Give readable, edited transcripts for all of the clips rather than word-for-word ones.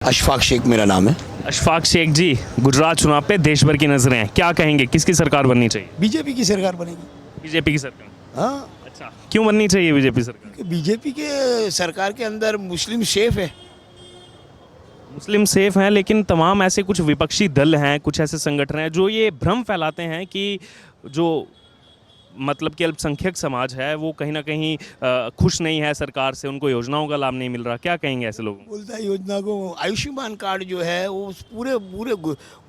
अशफाक शेख मेरा नाम है। अशफाक शेख जी, गुजरात चुनाव पे देश भर की नजरें हैं, क्या कहेंगे, किसकी सरकार बननी चाहिए? बीजेपी की सरकार बनेगी। बीजेपी की सरकार। हाँ, अच्छा, क्यों बननी चाहिए बीजेपी सरकार? कि बीजेपी के सरकार के अंदर मुस्लिम सेफ है। मुस्लिम सेफ हैं, लेकिन तमाम ऐसे कुछ विपक्षी दल हैं, कुछ ऐसे संगठन हैं जो ये भ्रम फैलाते हैं कि जो मतलब कि अल्पसंख्यक समाज है वो कहीं ना कहीं खुश नहीं है सरकार से, उनको योजनाओं का लाभ नहीं मिल रहा। क्या कहेंगे ऐसे लोगों को? बोलता है योजना को, आयुष्मान कार्ड जो है वो पूरे पूरे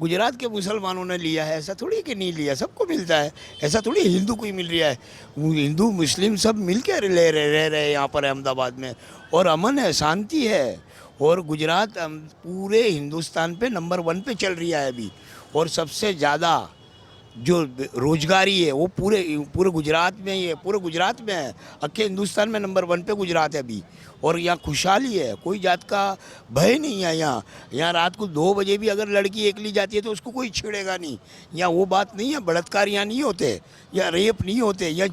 गुजरात के मुसलमानों ने लिया है। ऐसा थोड़ी कि नहीं लिया, सबको मिलता है। ऐसा थोड़ी हिंदू को ही मिल रहा है। वो हिंदू मुस्लिम सब मिल के रह रहे हैं यहाँ पर अहमदाबाद में, और अमन है, शांति है। और गुजरात पूरे हिंदुस्तान पे नंबर 1 पे चल रही है अभी। और सबसे ज़्यादा जो रोजगारी है वो पूरे पूरे गुजरात में ही है, पूरे गुजरात में है। अक्के हिंदुस्तान में नंबर 1 पे गुजरात है अभी। और यहाँ खुशहाली है, कोई जात का भय नहीं है यहाँ। यहाँ रात को 2 बजे भी अगर लड़की एकली जाती है तो उसको कोई छेड़ेगा नहीं। यहाँ वो बात नहीं है, बलात्कार यहाँ नहीं होते, या रेप नहीं होते, या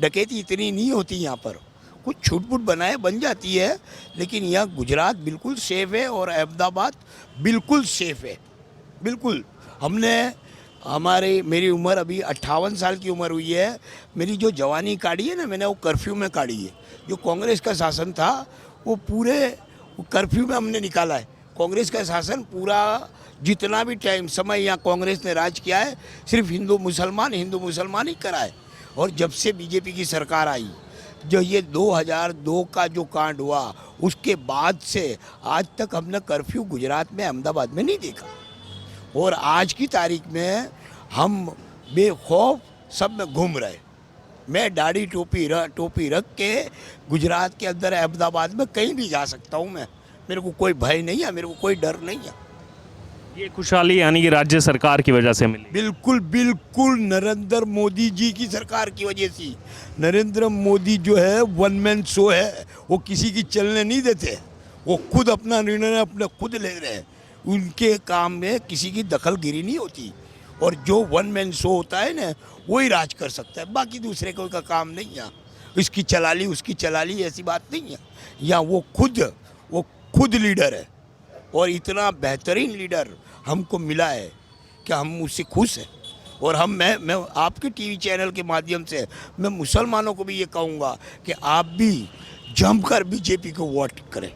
डकैती इतनी नहीं होती यहाँ पर। कुछ छूट-बूट बनाए बन जाती है, लेकिन यहाँ गुजरात बिल्कुल सेफ़ है और अहमदाबाद बिल्कुल सेफ़ है, बिल्कुल। मेरी उम्र अभी 58 साल की उम्र हुई है। मेरी जो जवानी काटी है ना, मैंने वो कर्फ्यू में काटी है। जो कांग्रेस का शासन था वो पूरे कर्फ्यू में हमने निकाला है। कांग्रेस का शासन पूरा जितना भी टाइम समय यहाँ कांग्रेस ने राज किया है, सिर्फ हिंदू मुसलमान ही करा है। और जब से बीजेपी की सरकार आई, जो ये 2002 का जो कांड हुआ, उसके बाद से आज तक हमने कर्फ्यू गुजरात में अहमदाबाद में नहीं देखा। और आज की तारीख में हम बेखौफ सब में घूम रहे। मैं दाढ़ी टोपी रख के गुजरात के अंदर अहमदाबाद में कहीं भी जा सकता हूँ मैं। मेरे को कोई भय नहीं है, मेरे को कोई डर नहीं है। ये खुशहाली यानी कि राज्य सरकार की वजह से मिली? बिल्कुल बिल्कुल, नरेंद्र मोदी जी की सरकार की वजह से। नरेंद्र मोदी जो है वन मैन शो है, वो किसी की चलने नहीं देते। वो खुद अपना निर्णय अपने खुद ले रहे हैं। उनके काम में किसी की दखलगिरी नहीं होती। और जो वन मैन शो होता है ना, वही राज कर सकता है, बाकी दूसरे कोई का काम नहीं है। इसकी चला ली उसकी चला ली ऐसी बात नहीं है। या वो खुद लीडर है, और इतना बेहतरीन लीडर हमको मिला है कि हम उससे खुश हैं। और मैं आपके टीवी चैनल के माध्यम से मैं मुसलमानों को भी ये कहूँगा कि आप भी जमकर बीजेपी को वोट करें।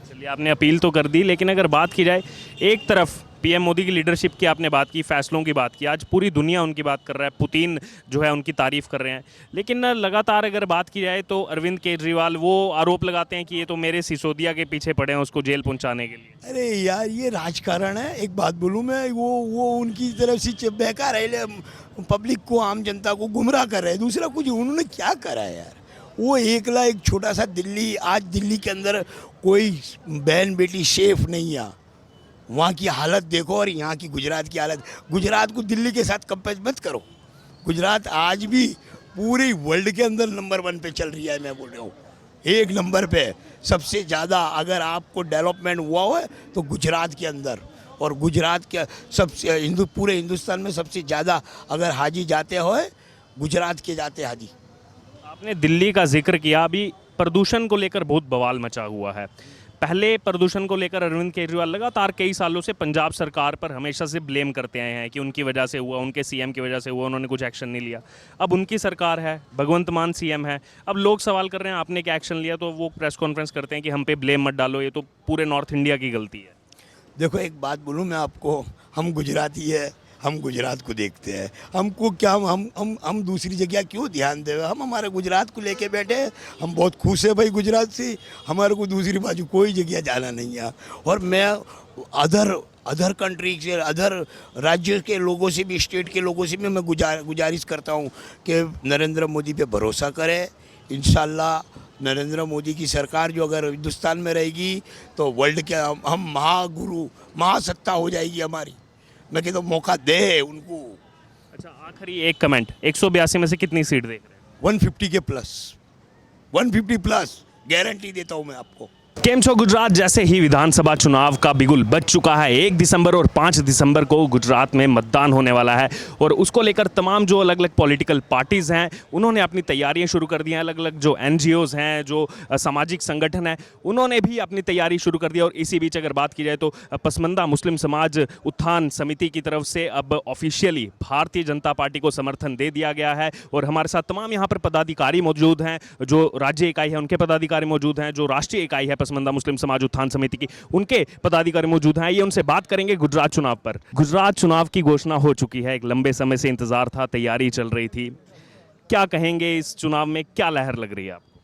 चलिए, आपने अपील तो कर दी, लेकिन अगर बात की जाए, एक तरफ पीएम मोदी की लीडरशिप की आपने बात की, फैसलों की बात की, आज पूरी दुनिया उनकी बात कर रहा है, पुतिन जो है उनकी तारीफ कर रहे हैं। लेकिन लगातार अगर बात की जाए तो अरविंद केजरीवाल वो आरोप लगाते हैं कि ये तो मेरे सिसोदिया के पीछे पड़े हैं उसको जेल पहुंचाने के लिए। अरे यार, ये राजकारण है। एक बात बोलूँ मैं, वो उनकी तरफ से बहका रहे, पब्लिक को, आम जनता को गुमराह कर रहे हैं। दूसरा कुछ उन्होंने क्या करा है यार? वो एकला एक छोटा सा दिल्ली, आज दिल्ली के अंदर कोई बहन बेटी सेफ नहीं है। वहाँ की हालत देखो और यहाँ की गुजरात की हालत। गुजरात को दिल्ली के साथ कंपेयर मत करो। गुजरात आज भी पूरे वर्ल्ड के अंदर नंबर 1 पे चल रही है। मैं बोल रहा हूँ 1 नंबर पे सबसे ज़्यादा अगर आपको डेवलपमेंट हुआ हो तो गुजरात के अंदर। और गुजरात के सबसे पूरे हिंदुस्तान में सबसे ज़्यादा अगर हाजी जाते हो, गुजरात के जाते हाजी। आपने दिल्ली का जिक्र किया, अभी प्रदूषण को लेकर बहुत बवाल मचा हुआ है। पहले प्रदूषण को लेकर अरविंद केजरीवाल लगातार कई सालों से पंजाब सरकार पर हमेशा से ब्लेम करते आए हैं कि उनकी वजह से हुआ, उनके सीएम की वजह से हुआ, उन्होंने कुछ एक्शन नहीं लिया। अब उनकी सरकार है, भगवंत मान सीएम है। अब लोग सवाल कर रहे हैं आपने क्या एक्शन लिया, तो वो प्रेस कॉन्फ्रेंस करते हैं कि हम पे ब्लेम मत डालो, ये तो पूरे नॉर्थ इंडिया की गलती है। देखो, एक बात बोलूँ मैं आपको, हम गुजराती है, हम गुजरात को देखते हैं। हमको क्या, हम दूसरी जगह क्यों ध्यान दें? हम हमारे गुजरात को लेके बैठे हैं। हम बहुत खुश है भाई गुजरात से। हमारे को दूसरी बाजू कोई जगह जाना नहीं है। और मैं अदर कंट्री से, अदर राज्य के लोगों से भी, स्टेट के लोगों से भी मैं गुजारिश करता हूँ कि नरेंद्र मोदी पे भरोसा करें। इंशाल्लाह नरेंद्र मोदी की सरकार जो अगर हिंदुस्तान में रहेगी तो वर्ल्ड के हम महागुरु, महासत्ता हो जाएगी हमारी। मैं कहता हूँ मौका दे उनको। अच्छा, आखिरी एक कमेंट, 182 में से कितनी सीट देख रहे हैं? 150 के प्लस, 150 प्लस गारंटी देता हूँ मैं आपको। केम छो गुजरात जैसे ही विधानसभा चुनाव का बिगुल बज चुका है। 1 दिसंबर और 5 दिसंबर को गुजरात में मतदान होने वाला है और उसको लेकर तमाम जो अलग अलग पॉलिटिकल पार्टीज़ हैं उन्होंने अपनी तैयारियां शुरू कर दी हैं। अलग अलग जो NGOs हैं, जो सामाजिक संगठन हैं, उन्होंने भी अपनी तैयारी शुरू कर दी। और इसी बीच अगर बात की जाए तो पसमंदा मुस्लिम समाज उत्थान समिति की तरफ से अब ऑफिशियली भारतीय जनता पार्टी को समर्थन दे दिया गया है। और हमारे साथ तमाम यहाँ पर पदाधिकारी मौजूद हैं, जो राज्य इकाई है उनके पदाधिकारी मौजूद हैं, जो राष्ट्रीय इकाई है पसमंदा मुस्लिम समाज उत्थान समिति की उनके पदाधिकारी मौजूद हैं। ये उनसे बात करेंगे गुजरात चुनाव पर। गुजरात चुनाव की घोषणा हो चुकी है, एक लंबे समय से इंतजार था, तैयारी चल रही थी। क्या कहेंगे, इस चुनाव में क्या लहर लग रही है आपको?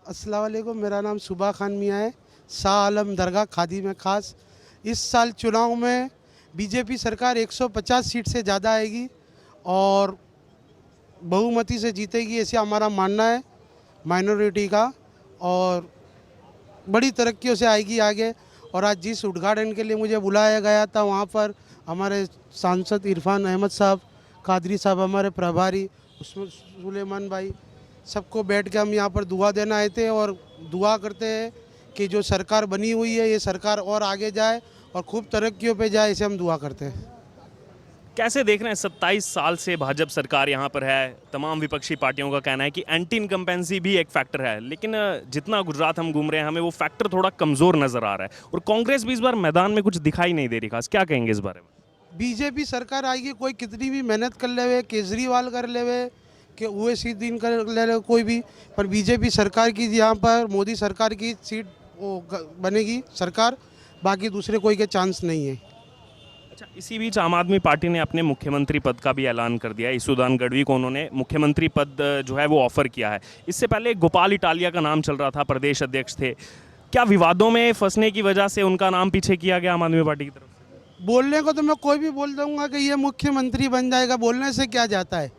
अस्सलाम वालेकुम, मेरा नाम सुबह खान मियाँ है, शाह आलम दरगाह खादी में खास। इस साल चुनाव में बीजेपी सरकार 150 सीट से ज़्यादा आएगी और बहुमती से जीतेगी, ऐसे हमारा मानना है माइनॉरिटी का, और बड़ी तरक्कियों से आएगी आगे। और आज जिस उद्घाटन के लिए मुझे बुलाया गया था वहाँ पर हमारे सांसद इरफान अहमद साहब, कादरी साहब, हमारे प्रभारी उसमें सुलेमान भाई, सबको बैठ के हम यहाँ पर दुआ देना आए थे और दुआ करते हैं कि जो सरकार बनी हुई है ये सरकार और आगे जाए और खूब तरक्कियों पे जाए, इसे हम दुआ करते हैं। कैसे देख रहे हैं, 27 साल से भाजपा सरकार यहाँ पर है। तमाम विपक्षी पार्टियों का कहना है कि एंटी इनकम्पेंसी भी एक फैक्टर है, लेकिन जितना गुजरात हम घूम रहे हैं हमें वो फैक्टर थोड़ा कमज़ोर नज़र आ रहा है। और कांग्रेस भी इस बार मैदान में कुछ दिखाई नहीं दे रही खास। क्या कहेंगे इस बारे में? बीजेपी सरकार आएगी, कोई कितनी भी मेहनत कर लेवे, केजरीवाल कर लेवे कि ओवैसी दिन कर ले कोई भी, पर बीजेपी सरकार की यहाँ पर मोदी सरकार की सीट बनेगी सरकार, बाकी दूसरे कोई के चांस नहीं है। अच्छा, इसी बीच आम आदमी पार्टी ने अपने मुख्यमंत्री पद का भी ऐलान कर दिया है। ईसुदान गढ़वी को उन्होंने मुख्यमंत्री पद जो है वो ऑफर किया है। इससे पहले गोपाल इटालिया का नाम चल रहा था, प्रदेश अध्यक्ष थे। क्या विवादों में फंसने की वजह से उनका नाम पीछे किया गया आम आदमी पार्टी की तरफ से? बोलने को तो मैं कोई भी बोल दूंगा कि ये मुख्यमंत्री बन जाएगा, बोलने से क्या जाता है,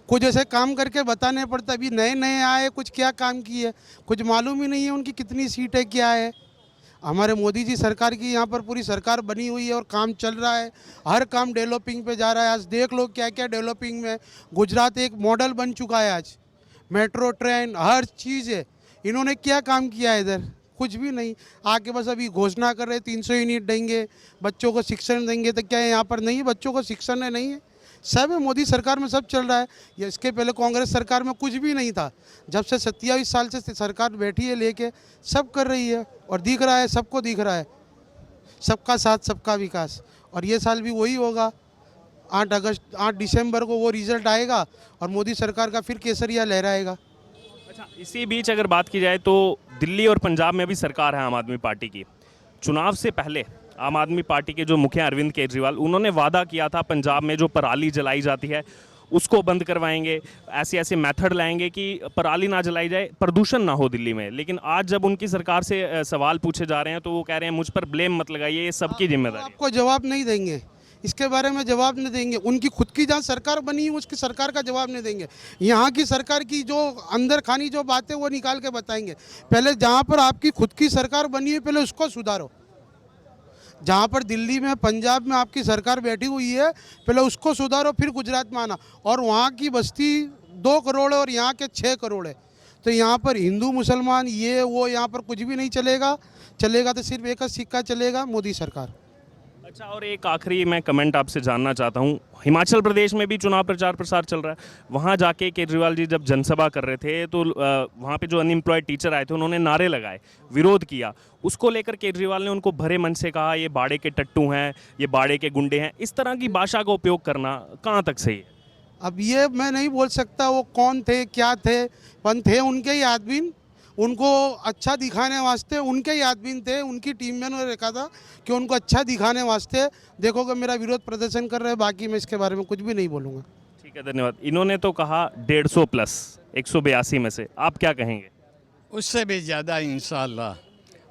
कुछ ऐसे काम करके बताने पड़ता। अभी नए नए आए, कुछ क्या काम किए, कुछ मालूम ही नहीं है उनकी कितनी सीट है, क्या है। हमारे मोदी जी सरकार की यहाँ पर पूरी सरकार बनी हुई है और काम चल रहा है, हर काम डेवलपिंग पे जा रहा है। आज देख लो क्या क्या डेवलपिंग में गुजरात एक मॉडल बन चुका है। आज मेट्रो ट्रेन हर चीज़ है। इन्होंने क्या काम किया है इधर? कुछ भी नहीं। आके बस अभी घोषणा कर रहे 300 यूनिट देंगे, बच्चों को शिक्षण देंगे, तो क्या है यहाँ पर नहीं है? बच्चों को शिक्षण है, नहीं है। सब है, मोदी सरकार में सब चल रहा है। ये इसके पहले कांग्रेस सरकार में कुछ भी नहीं था। जब से 27 साल से सरकार बैठी है लेके, सब कर रही है और दिख रहा है, सबको दिख रहा है, सबका साथ सबका विकास। और ये साल भी वही होगा। 8 दिसंबर को वो रिजल्ट आएगा और मोदी सरकार का फिर केसरिया लहराएगा। अच्छा, इसी बीच अगर बात की जाए तो दिल्ली और पंजाब में भी सरकार है आम आदमी पार्टी की। चुनाव से पहले आम आदमी पार्टी के जो मुखिया अरविंद केजरीवाल, उन्होंने वादा किया था पंजाब में जो पराली जलाई जाती है उसको बंद करवाएंगे, ऐसे ऐसे मेथड लाएंगे कि पराली ना जलाई जाए, प्रदूषण ना हो दिल्ली में। लेकिन आज जब उनकी सरकार से सवाल पूछे जा रहे हैं तो वो कह रहे हैं मुझ पर ब्लेम मत लगाइए, ये सबकी जिम्मेदारी है। आपको जवाब नहीं देंगे, इसके बारे में जवाब नहीं देंगे। उनकी खुद की जहाँ सरकार बनी है उसकी सरकार का जवाब नहीं देंगे। यहाँ की सरकार की जो अंदर खानी जो बातें वो निकाल के बताएंगे। पहले जहाँ पर आपकी खुद की सरकार बनी है पहले उसको सुधारो। जहाँ पर दिल्ली में पंजाब में आपकी सरकार बैठी हुई है पहले उसको सुधारो, फिर गुजरात में आना। और वहाँ की बस्ती 2 करोड़ है और यहाँ के 6 करोड़ है। तो यहाँ पर हिंदू मुसलमान ये वो यहाँ पर कुछ भी नहीं चलेगा। चलेगा तो सिर्फ एक सिक्का चलेगा, मोदी सरकार। अच्छा, और एक आखिरी मैं कमेंट आपसे जानना चाहता हूँ। हिमाचल प्रदेश में भी चुनाव प्रचार प्रसार चल रहा है। वहाँ जाके केजरीवाल जी जब जनसभा कर रहे थे तो वहाँ पे जो अनएम्प्लॉयड टीचर आए थे उन्होंने नारे लगाए, विरोध किया। उसको लेकर केजरीवाल ने उनको भरे मन से कहा ये बाड़े के टट्टू हैं, ये बाड़े के गुंडे हैं। इस तरह की भाषा का उपयोग करना कहाँ तक सही है? अब ये मैं नहीं बोल सकता वो कौन थे क्या थे, पर थे उनके ही आदमी। उनको अच्छा दिखाने वास्ते उनके ही आदमी थे, उनकी टीम में उन्होंने रखा था कि उनको अच्छा दिखाने वास्ते देखोगे मेरा विरोध प्रदर्शन कर रहे हैं। बाकी मैं इसके बारे में कुछ भी नहीं बोलूँगा। ठीक है, धन्यवाद। इन्होंने तो कहा 150 प्लस 182 में से, आप क्या कहेंगे? उससे भी ज़्यादा इंशाअल्लाह।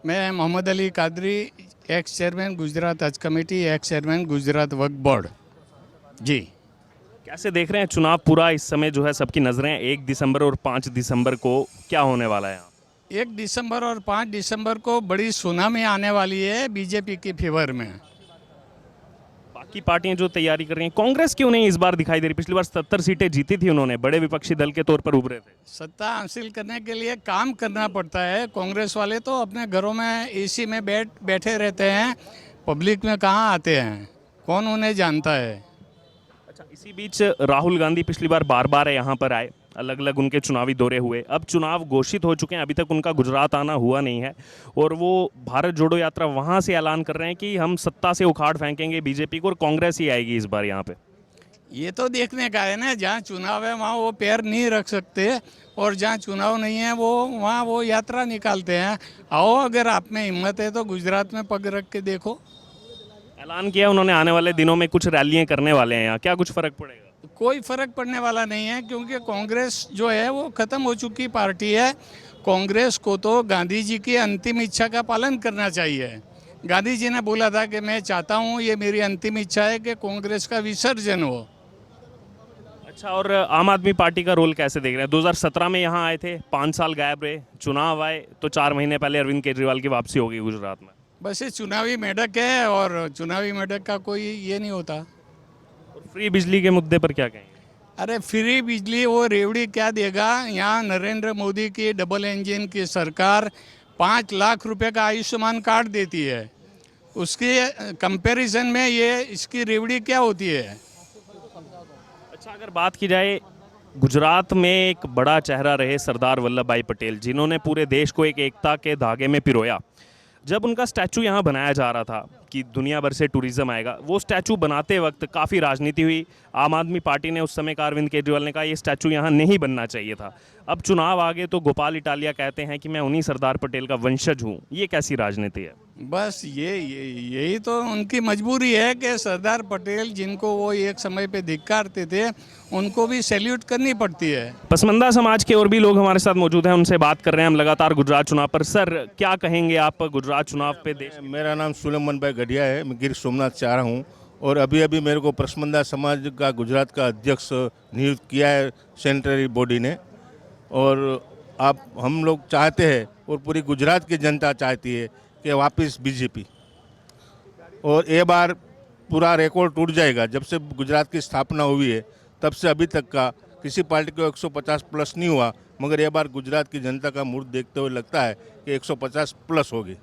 मैं मोहम्मद अली कादरी, एक्स चेयरमैन गुजरात हज कमेटी, एक्स चेयरमैन गुजरात वक्फ बोर्ड। जी, कैसे देख रहे हैं चुनाव पूरा इस समय जो है सबकी नज़रें 1 दिसंबर और 5 दिसंबर को क्या होने वाला है? 1 दिसंबर और 5 दिसंबर को बड़ी सुनामी आने वाली है बीजेपी के फेवर में। बाकी पार्टियां जो तैयारी कर रही हैं, कांग्रेस क्यों नहीं इस बार दिखाई दे रही? पिछली बार 77 सीटें जीती थी उन्होंने, बड़े विपक्षी दल के तौर पर उभरे थे। सत्ता हासिल करने के लिए काम करना पड़ता है। कांग्रेस वाले तो अपने घरों में एसी में बैठे रहते हैं, पब्लिक में कहाँ आते हैं, कौन उन्हें जानता है। अच्छा, इसी बीच राहुल गांधी पिछली बार बार बार यहाँ पर आए, अलग अलग उनके चुनावी दौरे हुए, अब चुनाव घोषित हो चुके हैं, अभी तक उनका गुजरात आना हुआ नहीं है और वो भारत जोड़ो यात्रा वहाँ से ऐलान कर रहे हैं कि हम सत्ता से उखाड़ फेंकेंगे बीजेपी को और कांग्रेस ही आएगी इस बार यहाँ पे। ये तो देखने का है ना, जहाँ चुनाव है वहाँ वो पैर नहीं रख सकते और जहाँ चुनाव नहीं है वो वहाँ वो यात्रा निकालते हैं। आओ, अगर आप में हिम्मत है तो गुजरात में पग रख के देखो। ऐलान किया उन्होंने आने वाले दिनों में कुछ रैलियां करने वाले हैं यहाँ, क्या कुछ फर्क पड़ेगा? कोई फर्क पड़ने वाला नहीं है, क्योंकि कांग्रेस जो है वो खत्म हो चुकी पार्टी है। कांग्रेस को तो गांधी जी की अंतिम इच्छा का पालन करना चाहिए। गांधी जी ने बोला था कि मैं चाहता हूँ, ये मेरी अंतिम इच्छा है कि कांग्रेस का विसर्जन हो। अच्छा, और आम आदमी पार्टी का रोल कैसे देख रहे हैं? 2017 में यहाँ आए थे, 5 साल गायब रहे, चुनाव आए तो 4 महीने पहले अरविंद केजरीवाल की वापसी हो गई गुजरात में। बस ये चुनावी मेढक है और चुनावी मेढक का कोई ये नहीं होता। और फ्री बिजली के मुद्दे पर क्या कहेंगे? अरे फ्री बिजली वो रेवड़ी क्या देगा। यहाँ नरेंद्र मोदी की डबल इंजन की सरकार 5 लाख रुपए का आयुष्मान कार्ड देती है, उसके कंपैरिजन में ये इसकी रेवड़ी क्या होती है। अच्छा, अगर बात की जाए, गुजरात में एक बड़ा चेहरा रहे सरदार वल्लभ भाई पटेल, जिन्होंने पूरे देश को एक एकता के धागे में पिरोया। जब उनका स्टैचू यहाँ बनाया जा रहा था कि दुनिया भर से टूरिज्म आएगा, वो स्टैचू बनाते वक्त काफ़ी राजनीति हुई। आम आदमी पार्टी ने उस समय का, अरविंद केजरीवाल ने कहा ये स्टैचू यहाँ नहीं बनना चाहिए था। अब चुनाव आ गए तो गोपाल इटालिया कहते हैं कि मैं उन्हीं सरदार पटेल का वंशज हूँ। ये कैसी राजनीति है? बस यही तो उनकी मजबूरी है कि सरदार पटेल जिनको वो एक समय पे धिक्कारते थे, उनको भी सैल्यूट करनी पड़ती है। पसमंदा समाज के और भी लोग हमारे साथ मौजूद हैं, उनसे बात कर रहे हैं हम लगातार गुजरात चुनाव पर। सर, क्या कहेंगे आप गुजरात चुनाव पे? देश मेरा नाम सुलेमान भाई गढ़िया है, मैं गिर सोमनाथ से आ रहा हूँ और अभी अभी मेरे को पसमंदा समाज का गुजरात का अध्यक्ष नियुक्त किया है सेंट्रल बॉडी ने। और हम लोग चाहते हैं और पूरी गुजरात की जनता चाहती है कि वापस बीजेपी, और ये बार पूरा रिकॉर्ड टूट जाएगा। जब से गुजरात की स्थापना हुई है तब से अभी तक का किसी पार्टी को 150 प्लस नहीं हुआ, मगर ये बार गुजरात की जनता का मूड देखते हुए लगता है कि 150 प्लस होगी।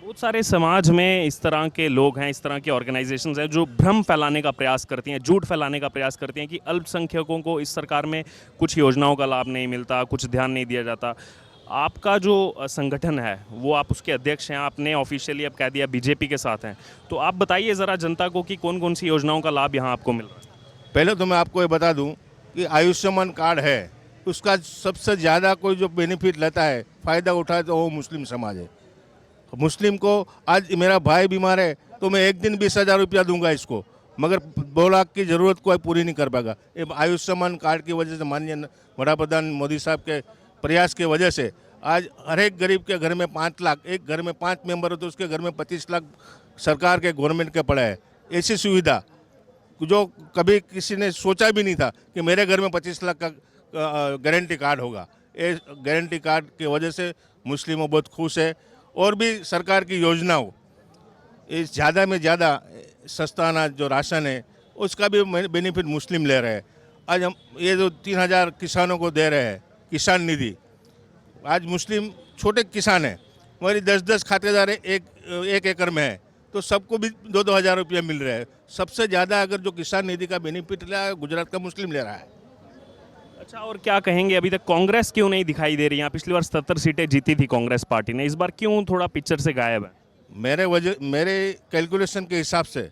बहुत सारे समाज में इस तरह के लोग हैं, इस तरह के ऑर्गेनाइजेशंस हैं जो भ्रम फैलाने का प्रयास करती हैं, झूठ फैलाने का प्रयास करती हैं कि अल्पसंख्यकों को इस सरकार में कुछ योजनाओं का लाभ नहीं मिलता, कुछ ध्यान नहीं दिया जाता। आपका जो संगठन है वो, आप उसके अध्यक्ष हैं, आपने ऑफिशियली अब कह दिया बीजेपी के साथ हैं, तो आप बताइए ज़रा जनता को कि कौन कौन सी योजनाओं का लाभ यहाँ आपको मिल रहा है? पहले तो मैं आपको ये बता दूं कि आयुष्मान कार्ड है, उसका सबसे ज़्यादा कोई जो बेनिफिट लेता है, फ़ायदा उठाए तो वो मुस्लिम समाज है। मुस्लिम को, आज मेरा भाई बीमार है तो मैं एक दिन 20,000 रुपया दूंगा इसको, मगर 2 लाख की ज़रूरत कोई पूरी नहीं कर पाएगा। ये आयुष्मान कार्ड की वजह से, माननीय वड़ा प्रधान मोदी साहब के प्रयास की वजह से आज हर एक गरीब के घर में 5 लाख, एक घर में 5 मेंबर हो तो उसके घर में 25 लाख सरकार के गवर्नमेंट के पड़ा है। ऐसी सुविधा जो कभी किसी ने सोचा भी नहीं था कि मेरे घर में 25 लाख का गारंटी कार्ड होगा। ये गारंटी कार्ड की वजह से मुस्लिमों बहुत खुश है। और भी सरकार की योजनाओं, इस ज़्यादा में ज़्यादा सस्ता अनाज जो राशन है उसका भी बेनिफिट मुस्लिम ले रहे हैं। आज हम ये जो 3,000 किसानों को दे रहे हैं किसान निधि, आज मुस्लिम छोटे किसान हैं, हमारी 10-10 खातेदार एक एकड़ में है, तो सबको भी 2-2 हज़ार रुपया मिल रहा है। सबसे ज़्यादा अगर जो किसान निधि का बेनिफिट ले रहा है गुजरात का मुस्लिम ले रहा है। अच्छा, और क्या कहेंगे, अभी तक कांग्रेस क्यों नहीं दिखाई दे रही? यहाँ पिछली बार 77 सीटें जीती थी कांग्रेस पार्टी ने, इस बार क्यों थोड़ा पिक्चर से गायब है? मेरे कैलकुलेशन के हिसाब से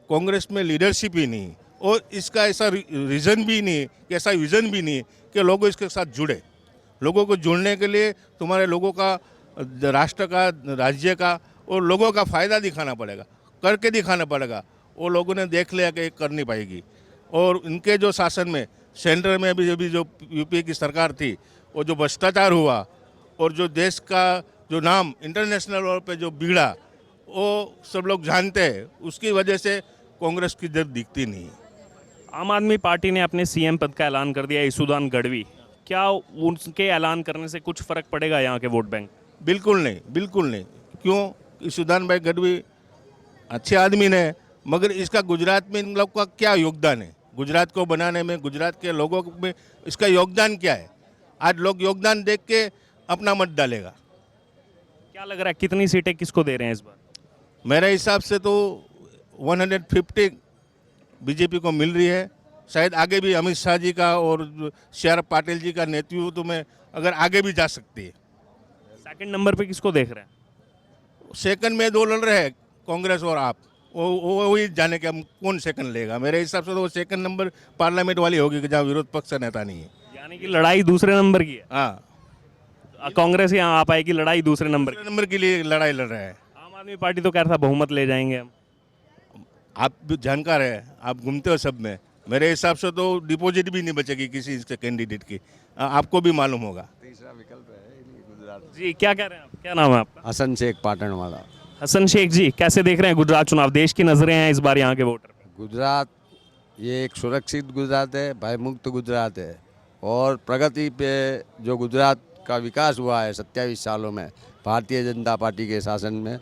कांग्रेस में लीडरशिप ही नहीं, और इसका ऐसा रीज़न भी नहीं, कि ऐसा विज़न भी नहीं कि लोगों इसके साथ जुड़े। लोगों को जुड़ने के लिए तुम्हारे लोगों का, राष्ट्र का, राज्य का और लोगों का फ़ायदा दिखाना पड़ेगा, करके दिखाना पड़ेगा। वो लोगों ने देख लिया कि कर नहीं पाएगी। और इनके जो शासन में, सेंटर में अभी जो यूपीए की सरकार थी, वो जो भ्रष्टाचार हुआ और जो देश का जो नाम इंटरनेशनल लेवल पे जो बिगड़ा, वो सब लोग जानते हैं। उसकी वजह से कांग्रेस की दर दिखती नहीं। आम आदमी पार्टी ने अपने सीएम पद का ऐलान कर दिया, ईसूदान गढ़वी, क्या उनके ऐलान करने से कुछ फर्क पड़ेगा यहाँ के वोट बैंक? बिल्कुल नहीं, बिल्कुल नहीं। क्यों? ईसूदान भाई गढ़वी अच्छे आदमी ने, मगर इसका गुजरात में इन लोग का क्या योगदान है, गुजरात को बनाने में, गुजरात के लोगों में इसका योगदान क्या है? आज लोग योगदान देख के अपना मत डालेगा। क्या लग रहा है कितनी सीटें किसको दे रहे हैं इस बार? मेरे हिसाब से तो 150 बीजेपी को मिल रही है। शायद आगे भी अमित शाह जी का और CR पाटिल जी का नेतृत्व में अगर आगे भी जा सकती है। सेकंड नंबर पे किसको देख रहे हैं? सेकंड में 2 लड़ रहे हैं, कांग्रेस और आप। वो ही जाने के हम कौन सेकंड लेगा। मेरे हिसाब से तो वो सेकंड नंबर पार्लियामेंट वाली होगी जहाँ विरोध पक्ष का नेता नहीं है। यानी कि लड़ाई दूसरे नंबर की है। हाँ, कांग्रेस यहाँ आ पाएगी, लड़ाई दूसरे नंबर की। दूसरे नंबर के लिए लड़ाई लड़ रहे हैं। आम आदमी पार्टी तो कह रहा था बहुमत ले जाएंगे हम। आप भी जानकार है, आप घूमते हो सब में। मेरे हिसाब से तो डिपॉजिट भी नहीं बचेगी किसी कैंडिडेट की, आपको भी मालूम होगा। जी क्या कह रहे हैं आप, क्या नाम है आपका? हसन शेख पाटन वाला। हसन शेख जी, कैसे देख रहे हैं गुजरात चुनाव? देश की नजरें हैं इस बार यहाँ के वोटर पे। गुजरात ये एक सुरक्षित गुजरात है, भयमुक्त गुजरात है, और प्रगति पे जो गुजरात का विकास हुआ है 27 सालों में भारतीय जनता पार्टी के शासन में,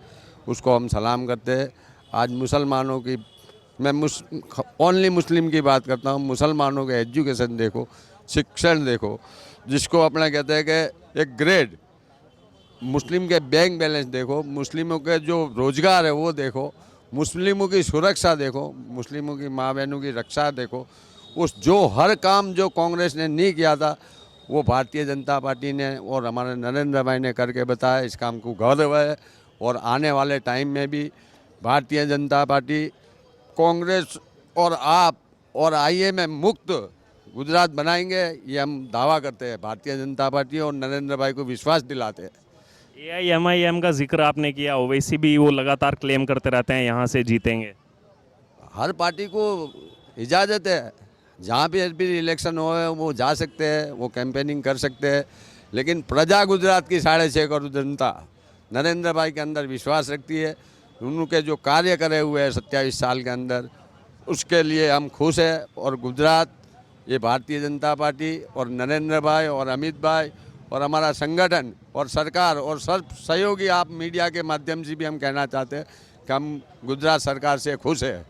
उसको हम सलाम करते हैं। आज मुसलमानों की, मैं ओनली मुस्लिम की बात करता हूँ, मुसलमानों के एजुकेशन देखो, शिक्षण देखो, जिसको अपना कहते हैं कि एक ग्रेड, मुस्लिम के बैंक बैलेंस देखो, मुस्लिमों के जो रोजगार है वो देखो, मुस्लिमों की सुरक्षा देखो, मुस्लिमों की माँ बहनों की रक्षा देखो। उस जो हर काम जो कांग्रेस ने नहीं किया था वो भारतीय जनता पार्टी ने और हमारे नरेंद्र भाई ने करके बताया। इस काम को गौरव है, और आने वाले टाइम में भी भारतीय जनता पार्टी, कांग्रेस और आप और IMF मुक्त गुजरात बनाएंगे, ये हम दावा करते हैं। भारतीय जनता पार्टी और नरेंद्र भाई को विश्वास दिलाते हैं। AIMIM का जिक्र आपने किया, ओवैसी भी वो लगातार क्लेम करते रहते हैं यहाँ से जीतेंगे। हर पार्टी को इजाज़त है, जहाँ भी इलेक्शन हो वो जा सकते हैं, वो कैंपेनिंग कर सकते हैं, लेकिन प्रजा गुजरात की 6.5 करोड़ जनता नरेंद्र भाई के अंदर विश्वास रखती है। उनके जो कार्य करे हुए हैं 27 साल के अंदर, उसके लिए हम खुश हैं। और गुजरात ये भारतीय जनता पार्टी और नरेंद्र भाई और अमित भाई और हमारा संगठन और सरकार और सब सहयोगी, आप मीडिया के माध्यम से भी हम कहना चाहते हैं कि हम गुजरात सरकार से खुश हैं।